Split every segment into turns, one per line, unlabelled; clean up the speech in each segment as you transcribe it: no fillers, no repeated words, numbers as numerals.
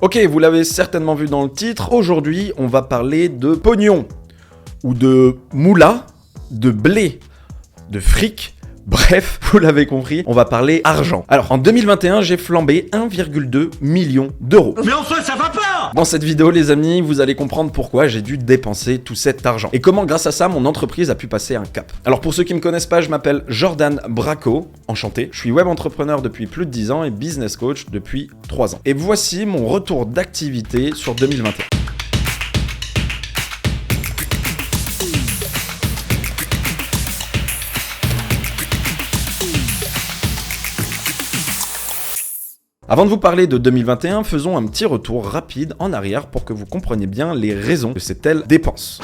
Ok, vous l'avez certainement vu dans le titre, aujourd'hui on va parler de pognon, ou de moula, de blé, de fric, bref, vous l'avez compris, on va parler argent. Alors en 2021, j'ai flambé 1,2 million d'euros.
Mais enfin ça va pas!
Dans cette vidéo les amis, vous allez comprendre pourquoi j'ai dû dépenser tout cet argent. Et comment grâce à ça, mon entreprise a pu passer un cap. Alors pour ceux qui me connaissent pas, je m'appelle Jordan Braco, enchanté. Je suis web entrepreneur depuis plus de 10 ans et business coach depuis 3 ans. Et voici mon retour d'activité sur 2021. Avant de vous parler de 2021, faisons un petit retour rapide en arrière pour que vous compreniez bien les raisons de ces telles dépenses.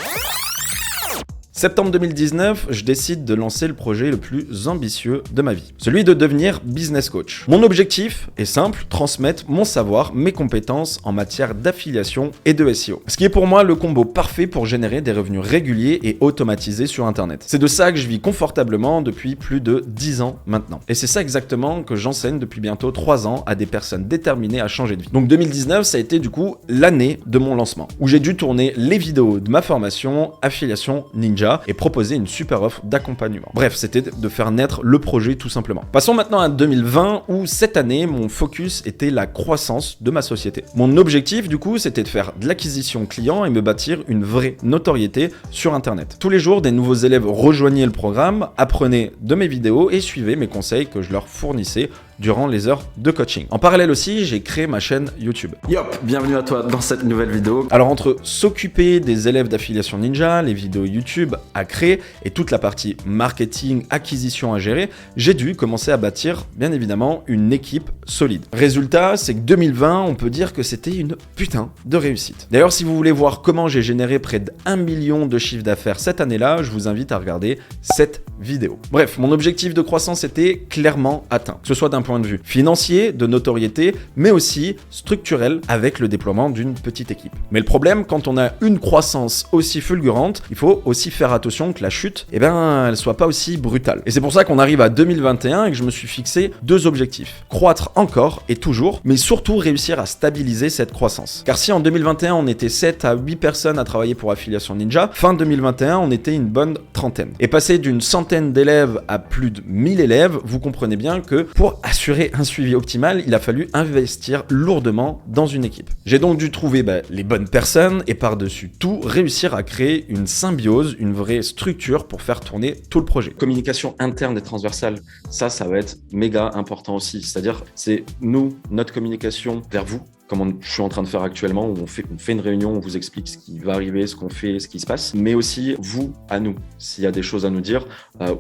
Septembre 2019, je décide de lancer le projet le plus ambitieux de ma vie, celui de devenir business coach. Mon objectif est simple, transmettre mon savoir, mes compétences en matière d'affiliation et de SEO. Ce qui est pour moi le combo parfait pour générer des revenus réguliers et automatisés sur Internet. C'est de ça que je vis confortablement depuis plus de 10 ans maintenant. Et c'est ça exactement que j'enseigne depuis bientôt 3 ans à des personnes déterminées à changer de vie. Donc 2019, ça a été du coup l'année de mon lancement, où j'ai dû tourner les vidéos de ma formation Affiliation Ninja et proposer une super offre d'accompagnement. Bref, c'était de faire naître le projet tout simplement. Passons maintenant à 2020 où cette année, mon focus était la croissance de ma société. Mon objectif du coup, c'était de faire de l'acquisition client et me bâtir une vraie notoriété sur Internet. Tous les jours, des nouveaux élèves rejoignaient le programme, apprenaient de mes vidéos et suivaient mes conseils que je leur fournissais durant les heures de coaching. En parallèle aussi, j'ai créé ma chaîne YouTube. Yop, bienvenue à toi dans cette nouvelle vidéo. Alors entre s'occuper des élèves d'Affiliation Ninja, les vidéos YouTube à créer et toute la partie marketing, acquisition à gérer, j'ai dû commencer à bâtir bien évidemment une équipe solide. Résultat, c'est que 2020, on peut dire que c'était une putain de réussite. D'ailleurs, si vous voulez voir comment j'ai généré près d'1 million de chiffre d'affaires cette année-là, je vous invite à regarder cette vidéo. Bref, mon objectif de croissance était clairement atteint, que ce soit d'un point de vue financier, de notoriété, mais aussi structurel avec le déploiement d'une petite équipe. Mais le problème, quand on a une croissance aussi fulgurante, il faut aussi faire attention que la chute, elle soit pas aussi brutale. Et c'est pour ça qu'on arrive à 2021 et que je me suis fixé 2 objectifs. Croître encore et toujours, mais surtout réussir à stabiliser cette croissance. Car si en 2021, on était 7 à 8 personnes à travailler pour Affiliation Ninja, fin 2021, on était une bonne trentaine. Et passer d'une centaine d'élèves à plus de 1000 élèves, vous comprenez bien que pour assurer un suivi optimal, il a fallu investir lourdement dans une équipe. J'ai donc dû trouver les bonnes personnes et par-dessus tout, réussir à créer une symbiose, une vraie structure pour faire tourner tout le projet. Communication interne et transversale, ça va être méga important aussi. C'est-à-dire, c'est nous, notre communication vers vous, comme je suis en train de faire actuellement, où on fait une réunion, on vous explique ce qui va arriver, ce qu'on fait, ce qui se passe, mais aussi vous à nous, s'il y a des choses à nous dire,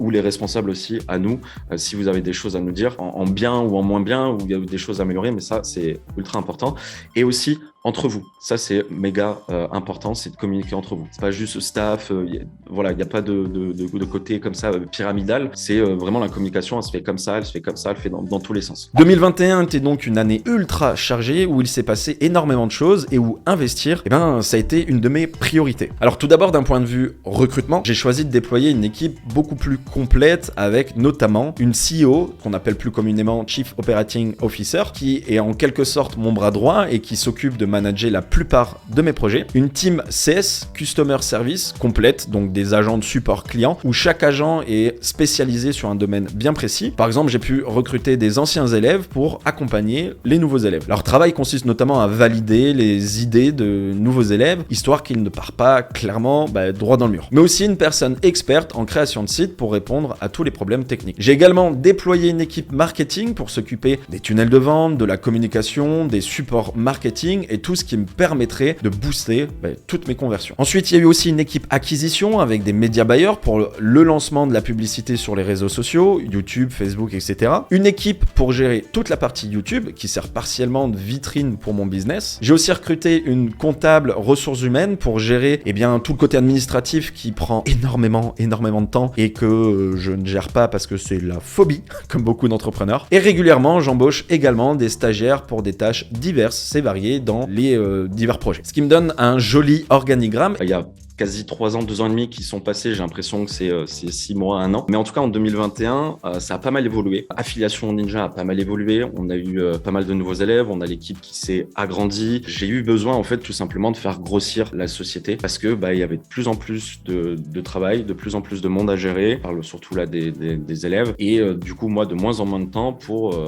ou les responsables aussi à nous, si vous avez des choses à nous dire, en bien ou en moins bien, ou il y a des choses à améliorer, mais ça, c'est ultra important. Et aussi, entre vous, ça c'est méga important, c'est de communiquer entre vous. C'est pas juste staff, il n'y a pas de côté comme ça pyramidal. C'est vraiment la communication, elle se fait comme ça, elle se fait comme ça, elle fait dans tous les sens. 2021 était donc une année ultra chargée où il s'est passé énormément de choses et où investir, ça a été une de mes priorités. Alors tout d'abord d'un point de vue recrutement, j'ai choisi de déployer une équipe beaucoup plus complète avec notamment une CEO qu'on appelle plus communément Chief Operating Officer qui est en quelque sorte mon bras droit et qui s'occupe de manager la plupart de mes projets. Une team CS, Customer Service, complète, donc des agents de support client, où chaque agent est spécialisé sur un domaine bien précis. Par exemple, j'ai pu recruter des anciens élèves pour accompagner les nouveaux élèves. Leur travail consiste notamment à valider les idées de nouveaux élèves, histoire qu'ils ne partent pas clairement droit dans le mur. Mais aussi une personne experte en création de sites pour répondre à tous les problèmes techniques. J'ai également déployé une équipe marketing pour s'occuper des tunnels de vente, de la communication, des supports marketing et tout ce qui me permettrait de booster toutes mes conversions. Ensuite, il y a eu aussi une équipe acquisition avec des média buyers pour le lancement de la publicité sur les réseaux sociaux, YouTube, Facebook, etc. Une équipe pour gérer toute la partie YouTube qui sert partiellement de vitrine pour mon business. J'ai aussi recruté une comptable ressources humaines pour gérer tout le côté administratif qui prend énormément de temps et que je ne gère pas parce que c'est la phobie, comme beaucoup d'entrepreneurs. Et régulièrement, j'embauche également des stagiaires pour des tâches diverses et variées dans les divers projets. Ce qui me donne un joli organigramme. Il y a quasi 3 ans, 2 ans et demi qui sont passés. J'ai l'impression que c'est 6 mois, 1 an. Mais en tout cas, en 2021, ça a pas mal évolué. Affiliation Ninja a pas mal évolué. On a eu pas mal de nouveaux élèves. On a l'équipe qui s'est agrandie. J'ai eu besoin, en fait, tout simplement de faire grossir la société parce que il y avait de plus en plus de travail, de plus en plus de monde à gérer. Je parle surtout là des élèves. Et du coup, moi, de moins en moins de temps pour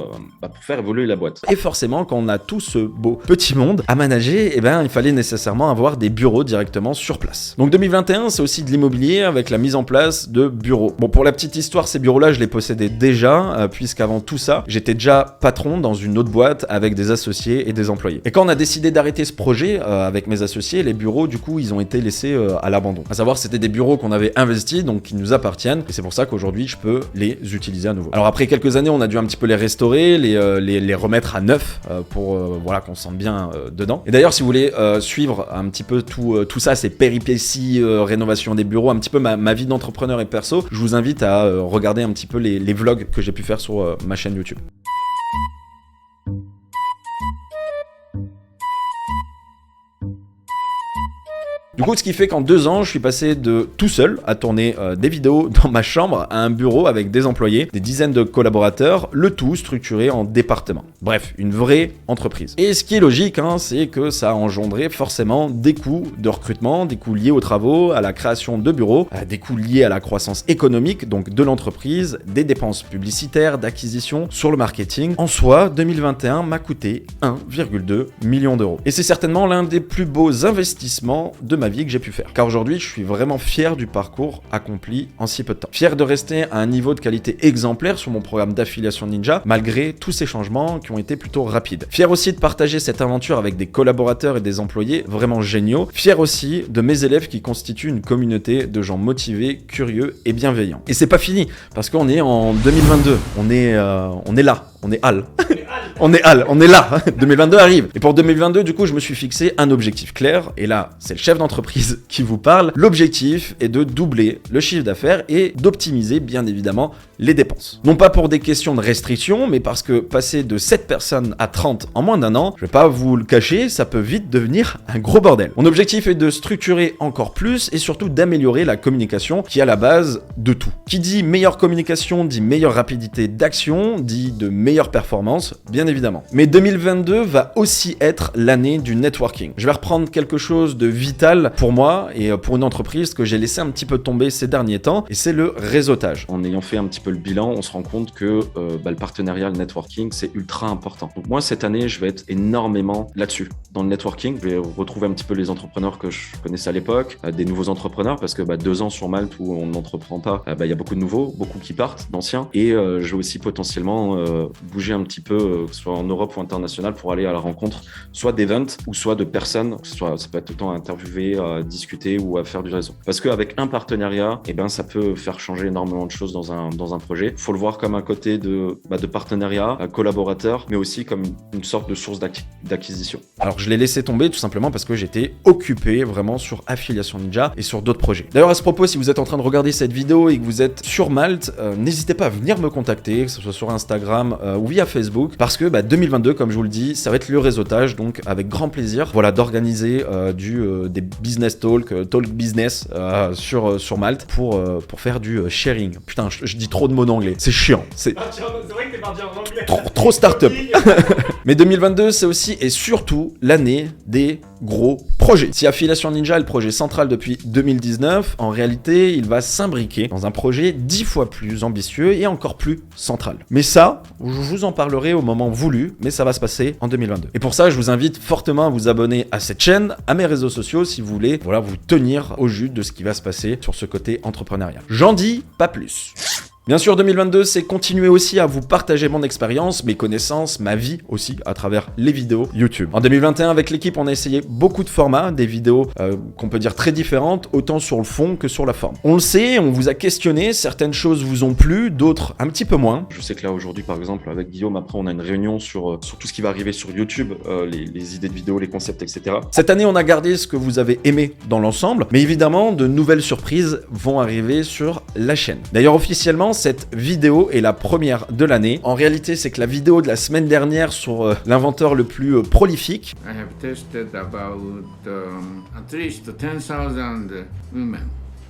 faire évoluer la boîte. Et forcément, quand on a tout ce beau petit monde à manager, il fallait nécessairement avoir des bureaux directement sur place. Donc 2021, c'est aussi de l'immobilier avec la mise en place de bureaux. Bon, pour la petite histoire, ces bureaux-là, je les possédais déjà, puisqu'avant tout ça, j'étais déjà patron dans une autre boîte avec des associés et des employés. Et quand on a décidé d'arrêter ce projet avec mes associés, les bureaux, du coup, ils ont été laissés à l'abandon. À savoir, c'était des bureaux qu'on avait investis, donc qui nous appartiennent, et c'est pour ça qu'aujourd'hui, je peux les utiliser à nouveau. Alors après quelques années, on a dû un petit peu les restaurer, les remettre à neuf pour qu'on se sente bien dedans. Et d'ailleurs, si vous voulez suivre un petit peu tout ça, ces péripéties, rénovation des bureaux, un petit peu ma vie d'entrepreneur et perso, je vous invite à regarder un petit peu les vlogs que j'ai pu faire sur ma chaîne YouTube. Du coup, ce qui fait qu'en 2 ans, je suis passé de tout seul à tourner des vidéos dans ma chambre à un bureau avec des employés, des dizaines de collaborateurs, le tout structuré en départements. Bref, une vraie entreprise. Et ce qui est logique, c'est que ça a engendré forcément des coûts de recrutement, des coûts liés aux travaux, à la création de bureaux, des coûts liés à la croissance économique, donc de l'entreprise, des dépenses publicitaires, d'acquisition sur le marketing. En soi, 2021 m'a coûté 1,2 million d'euros. Et c'est certainement l'un des plus beaux investissements de ma vie que j'ai pu faire. Car aujourd'hui, je suis vraiment fier du parcours accompli en si peu de temps. Fier de rester à un niveau de qualité exemplaire sur mon programme d'affiliation Ninja, malgré tous ces changements qui ont été plutôt rapides. Fier aussi de partager cette aventure avec des collaborateurs et des employés vraiment géniaux. Fier aussi de mes élèves qui constituent une communauté de gens motivés, curieux et bienveillants. Et c'est pas fini, parce qu'on est en 2022. On est là. On est Hal. On est là. 2022 arrive. Et pour 2022, du coup, je me suis fixé un objectif clair. Et là, c'est le chef d'entreprise qui vous parle. L'objectif est de doubler le chiffre d'affaires et d'optimiser, bien évidemment, les dépenses. Non pas pour des questions de restriction, mais parce que passer de 7 personnes à 30 en moins d'1 an, je vais pas vous le cacher, ça peut vite devenir un gros bordel. Mon objectif est de structurer encore plus et surtout d'améliorer la communication qui est à la base de tout. Qui dit meilleure communication, dit meilleure rapidité d'action, dit de meilleure performance, bien évidemment. Mais 2022 va aussi être l'année du networking. Je vais reprendre quelque chose de vital pour moi et pour une entreprise que j'ai laissé un petit peu tomber ces derniers temps, et c'est le réseautage. En ayant fait un petit peu le bilan, on se rend compte que le partenariat, le networking, c'est ultra important. Donc moi, cette année, je vais être énormément là-dessus. Dans le networking, je vais retrouver un petit peu les entrepreneurs que je connaissais à l'époque, des nouveaux entrepreneurs, parce que 2 ans sur Malte où on n'entreprend pas, il y a beaucoup de nouveaux, beaucoup qui partent, d'anciens, et je vais aussi potentiellement bouger un petit peu, que ce soit en Europe ou international, pour aller à la rencontre soit d'events ou soit de personnes, ça peut être tout le temps à interviewer, à discuter ou à faire du réseau. Parce qu'avec un partenariat, ça peut faire changer énormément de choses dans un projet. Il faut le voir comme un côté de partenariat, collaborateur, mais aussi comme une sorte de source d'acquisition. Alors je l'ai laissé tomber tout simplement parce que j'étais occupé vraiment sur Affiliation Ninja et sur d'autres projets. D'ailleurs à ce propos, si vous êtes en train de regarder cette vidéo et que vous êtes sur Malte, n'hésitez pas à venir me contacter, que ce soit sur Instagram ou via Facebook, parce que 2022, comme je vous le dis, ça va être le réseautage, donc avec grand plaisir, d'organiser des business talk business sur Malte pour faire du sharing. Putain, je dis trop de mots en anglais, c'est chiant. C'est vrai que t'es parti en anglais. Trop start-up. Mais 2022, c'est aussi et surtout l'année des gros projets. Si Affiliation Ninja est le projet central depuis 2019, en réalité, il va s'imbriquer dans un projet 10 fois plus ambitieux et encore plus central. Mais ça, je vous en parlerai au moment voulu, mais ça va se passer en 2022. Et pour ça, je vous invite fortement à vous abonner à cette chaîne, à mes réseaux sociaux, si vous voulez, vous tenir au jus de ce qui va se passer sur ce côté entrepreneurial. J'en dis pas plus. Bien sûr, 2022, c'est continuer aussi à vous partager mon expérience, mes connaissances, ma vie aussi, à travers les vidéos YouTube. En 2021, avec l'équipe, on a essayé beaucoup de formats, des vidéos qu'on peut dire très différentes, autant sur le fond que sur la forme. On le sait, on vous a questionné, certaines choses vous ont plu, d'autres un petit peu moins. Je sais que là, aujourd'hui, par exemple, avec Guillaume, après, on a une réunion sur tout ce qui va arriver sur YouTube, les idées de vidéos, les concepts, etc. Cette année, on a gardé ce que vous avez aimé dans l'ensemble, mais évidemment, de nouvelles surprises vont arriver sur la chaîne. D'ailleurs, officiellement, cette vidéo est la première de l'année. En réalité, c'est que la vidéo de la semaine dernière sur l'inventeur le plus prolifique.
I have tested about at least 10,000 women.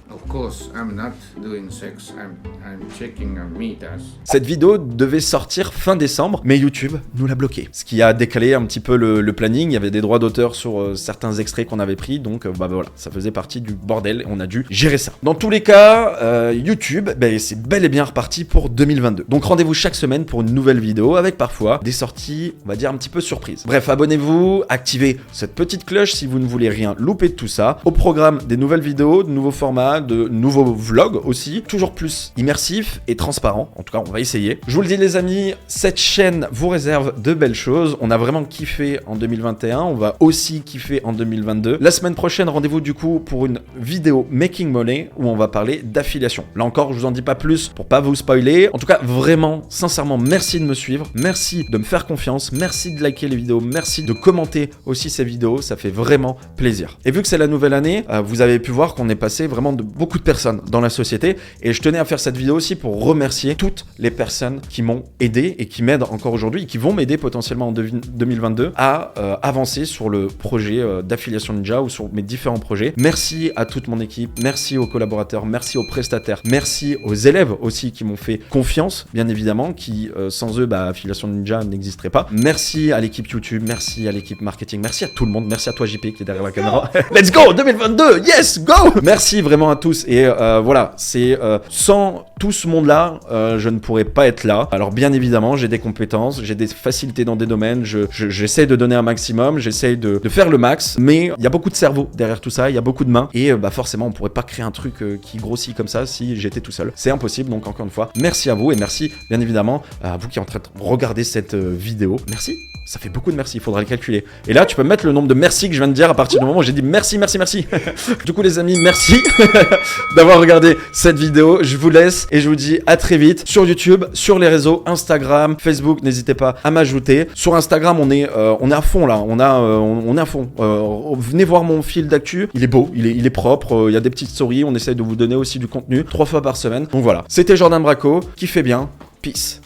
Of course, I'm not doing sex. I'm checking meters.
Cette vidéo devait sortir fin décembre, mais YouTube nous l'a bloqué. Ce qui a décalé un petit peu le planning. Il y avait des droits d'auteur sur certains extraits qu'on avait pris, donc voilà, ça faisait partie du bordel et on a dû gérer ça. Dans tous les cas, YouTube, c'est bel et bien reparti pour 2022. Donc rendez-vous chaque semaine pour une nouvelle vidéo avec parfois des sorties, on va dire un petit peu surprises. Bref, abonnez-vous, activez cette petite cloche si vous ne voulez rien louper de tout ça. Au programme, des nouvelles vidéos, de nouveaux formats, de nouveaux vlogs aussi, toujours plus immersifs et transparents. En tout cas, on va essayer. Je vous le dis les amis, cette chaîne vous réserve de belles choses. On a vraiment kiffé en 2021, on va aussi kiffer en 2022. La semaine prochaine, rendez-vous du coup pour une vidéo Making Money où on va parler d'affiliation. Là encore, je vous en dis pas plus pour pas vous spoiler. En tout cas, vraiment, sincèrement, merci de me suivre, merci de me faire confiance, merci de liker les vidéos, merci de commenter aussi ces vidéos, ça fait vraiment plaisir. Et vu que c'est la nouvelle année, vous avez pu voir qu'on est passé vraiment de beaucoup de personnes dans la société et je tenais à faire cette vidéo aussi pour remercier toutes les personnes qui m'ont aidé et qui m'aident encore aujourd'hui et qui vont m'aider potentiellement en 2022 à avancer sur le projet d'affiliation Ninja ou sur mes différents projets. Merci à toute mon équipe, merci aux collaborateurs, merci aux prestataires, merci aux élèves aussi qui m'ont fait confiance, bien évidemment, qui sans eux, Affiliation Ninja n'existerait pas. Merci à l'équipe YouTube, merci à l'équipe marketing, merci à tout le monde, merci à toi JP qui est derrière la caméra. Let's go 2022, yes, go. Merci vraiment à tous. Et voilà, c'est sans tout ce monde-là, je ne pourrais pas être là. Alors bien évidemment, j'ai des compétences, j'ai des facilités dans des domaines, j'essaie de donner un maximum, j'essaie de faire le max, mais il y a beaucoup de cerveau derrière tout ça, il y a beaucoup de mains, et forcément, on pourrait pas créer un truc qui grossit comme ça si j'étais tout seul. C'est impossible, donc encore une fois, merci à vous, et merci bien évidemment à vous qui êtes en train de regarder cette vidéo. Merci. Ça fait beaucoup de merci, il faudra le calculer. Et là, tu peux mettre le nombre de merci que je viens de dire à partir du moment où j'ai dit merci, merci, merci. Du coup, les amis, merci d'avoir regardé cette vidéo. Je vous laisse et je vous dis à très vite sur YouTube, sur les réseaux, Instagram, Facebook. N'hésitez pas à m'ajouter. Sur Instagram, on est à fond là. On est à fond. Venez voir mon fil d'actu. Il est beau, il est propre. Il y a des petites stories. On essaye de vous donner aussi du contenu 3 fois par semaine. Donc voilà. C'était Jordan Bracco. Kiffez bien. Peace.